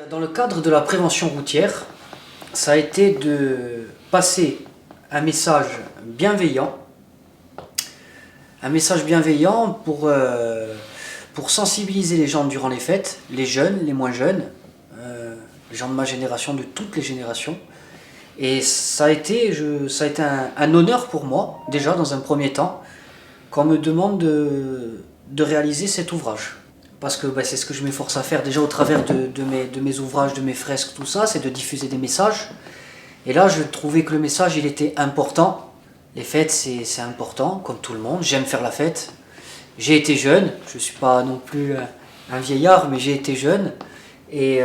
Dans le cadre de la prévention routière, ça a été de passer un message bienveillant pour sensibiliser les gens durant les fêtes, les jeunes, les moins jeunes, les gens de ma génération, de toutes les générations. Et ça a été un honneur pour moi, déjà dans un premier temps, qu'on me demande de réaliser cet ouvrage. Parce que c'est ce que je m'efforce à faire déjà au travers de mes ouvrages, de mes fresques, tout ça, c'est de diffuser des messages. Et là, je trouvais que le message, il était important. Les fêtes, c'est important, comme tout le monde. J'aime faire la fête. J'ai été jeune, je ne suis pas non plus un vieillard, mais j'ai été jeune. Et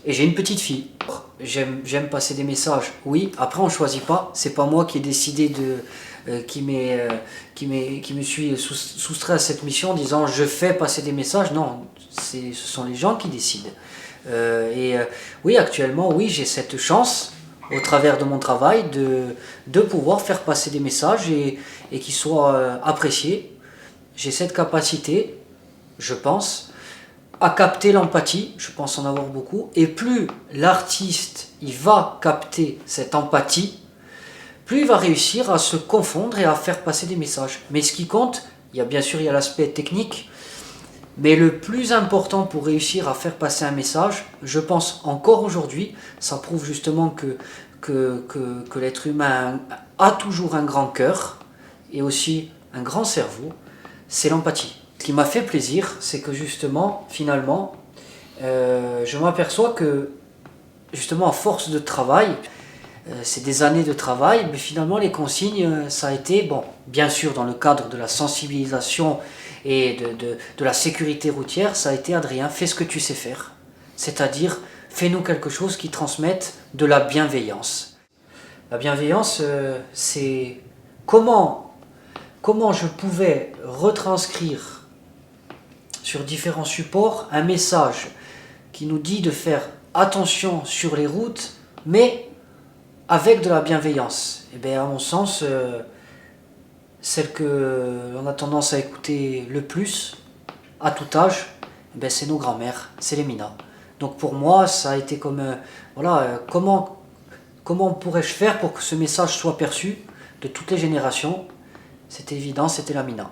j'ai une petite fille. J'aime passer des messages, oui. Après, on ne choisit pas. C'est pas moi qui ai décidé qui me suis soustrait à cette mission en disant je fais passer des messages. Non, ce sont les gens qui décident. Oui, actuellement, oui, j'ai cette chance au travers de mon travail de pouvoir faire passer des messages et qu'ils soient appréciés. J'ai cette capacité, je pense, à capter l'empathie, je pense en avoir beaucoup, et plus l'artiste il va capter cette empathie, plus il va réussir à se confondre et à faire passer des messages. Mais ce qui compte, bien sûr il y a l'aspect technique, mais le plus important pour réussir à faire passer un message, je pense encore aujourd'hui, ça prouve justement que l'être humain a toujours un grand cœur et aussi un grand cerveau, c'est l'empathie. Ce qui m'a fait plaisir, c'est que justement, finalement, je m'aperçois que, justement, à force de travail, c'est des années de travail, mais finalement, les consignes, ça a été, bon, bien sûr, dans le cadre de la sensibilisation et de la sécurité routière, ça a été, Adrien, fais ce que tu sais faire. C'est-à-dire, fais-nous quelque chose qui transmette de la bienveillance. La bienveillance, c'est comment je pouvais retranscrire sur différents supports un message qui nous dit de faire attention sur les routes, mais avec de la bienveillance. Et bien, à mon sens, celle que l'on a tendance à écouter le plus, à tout âge, c'est nos grands-mères, c'est les minas. Donc pour moi, ça a été comme, comment pourrais-je faire pour que ce message soit perçu de toutes les générations? C'était évident, c'était la mina.